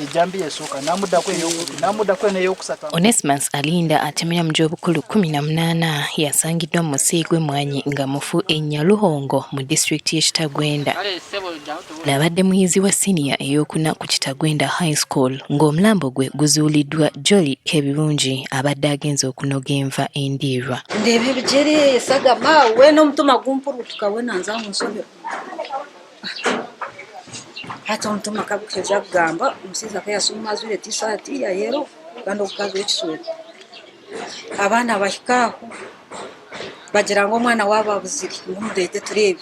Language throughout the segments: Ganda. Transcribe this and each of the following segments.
ejambi yesoka namuddako eyokubiri namuddako n'eyokusatu. Onesimus Alinda atemera mu gy'obukulu 18 yasangiddwa mu Musiigwe Mwanyi nga mufu e Nyaluhongo mu disitulikiti y'e Kitagwenda. Labadde muyizi wa siniya ey'okuna ku Kitagwenda High School ng'omulambo gwe guzuuliddwa Jolly Kebirungi abadde agenza okunoga enva endiirwa. Ndeba ebigere sagama we n'omutuma gumpurutuka we nanza mu nsomero. Hata omutuma kabukeza kugamba omusaiza kayasoma azwire t-shirt ya yero kandi okukazi w'ekisweta. Abaana bahikaaho bagira ngo omwana waaba abuzire ng'omudeete turebe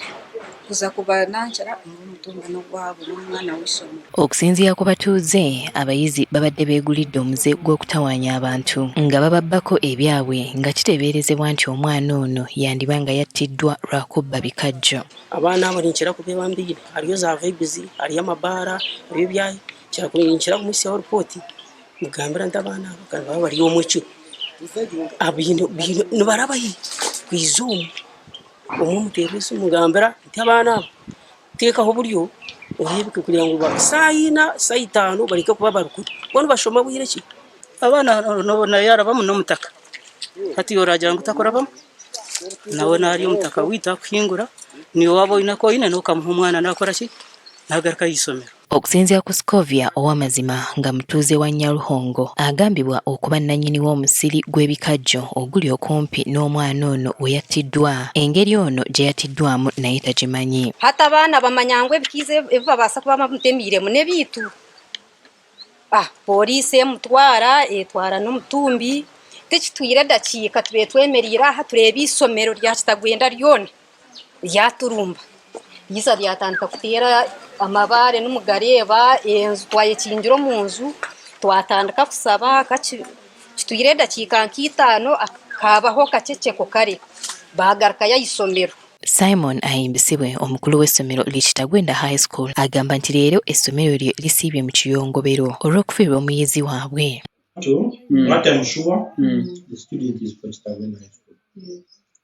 kuza kuba nankyara ng'omutumba n'ogwabo n'omwana w'essomero. Okusinziira ku batuuze abayizi babadde beegulidde omuze gw'okutawaanya abantu nga bababbako ebyabwe nga kiteeberezebwa nti omwana ono yandiba nga yattiddwa lwa kubba bikajjo. Abaana abo ninkyera kubebambire hariyo za vibes hariyo amabaara ebyo byayi kyera kumwisiyaho ripooti mugambira nti abaana abo kandi baba bari omwekyo abino nibarabahi kwizomu omwe muteebesa omugambira nti abaana abo teekaho buryo ohebeke kugira ngu sayina sayitaano baleke kuba barukuru bono bashoma bwire ki Abaana naye arabamu n'omutaka hati yoragira ngu takorabamu nawe naari omutaka wita kuhingura niyo waba oinako oyine n'okamuha omwana nakora ki nagaruka y'isomero. Okusinziira ku Scovia ow'amazima nga mutuuze wa Nyaluhongo agambibwa okuba nannyini w'omusiri gw'ebikajjo oguli okumpi n'omwana ono we yattiddwa. Engeri ono gye yattiddwamu naye tagimanyi. Hata abaana bamanyangwa ebikiiza ebibabaasa kuba bamutemiiremu ne biitu. Poliisi emutwara etwara n'omutumbi tekitwire dakiika tube twemerire aha turebe isomero rya Kitagwenda lyona lyaturumba yiza lyatandika kuteera amabaare n'umugareeba enzu twayekingira mu nzu twatandika kusaba kitwire dakiika nk'itaano akabaho kaceceko kare bagaruka y'isomero. Simon Ahimbisibwe omukulu w'essomero ly'e Kitagwenda High School agamba nti leero essomero lye lisiibye mu kiyongobero olw'okufiirwa omuyizi waabwe. What I'm sure, the student is from Kitagwenda High School.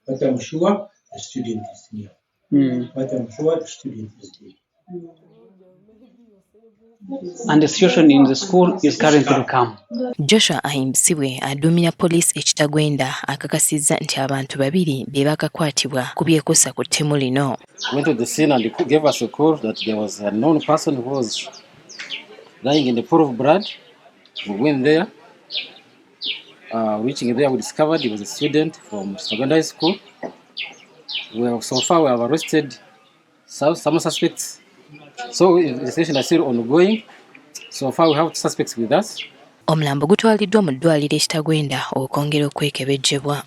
What I'm sure, the student is here. What I'm sure, the student is here. And the situation in the school is currently calm. Joshua Ahimbisibwe aduumira poliisi e Kitagwenda akakasizza nti abantu babiri be bakakwatibwa ku byekuusa ku ttemu lino. Went to the scene and gave us a call that there was a known person who was lying in the pool of blood. We went there. Reaching there, we discovered he was a student from Kitagwenda High School. So far, we have arrested some suspects. So the investigation is still ongoing. So far, we have two suspects with us. Omulambo gutwaliddwa mu ddwaliro e Kitagwenda okwongera okwekebejjebwa.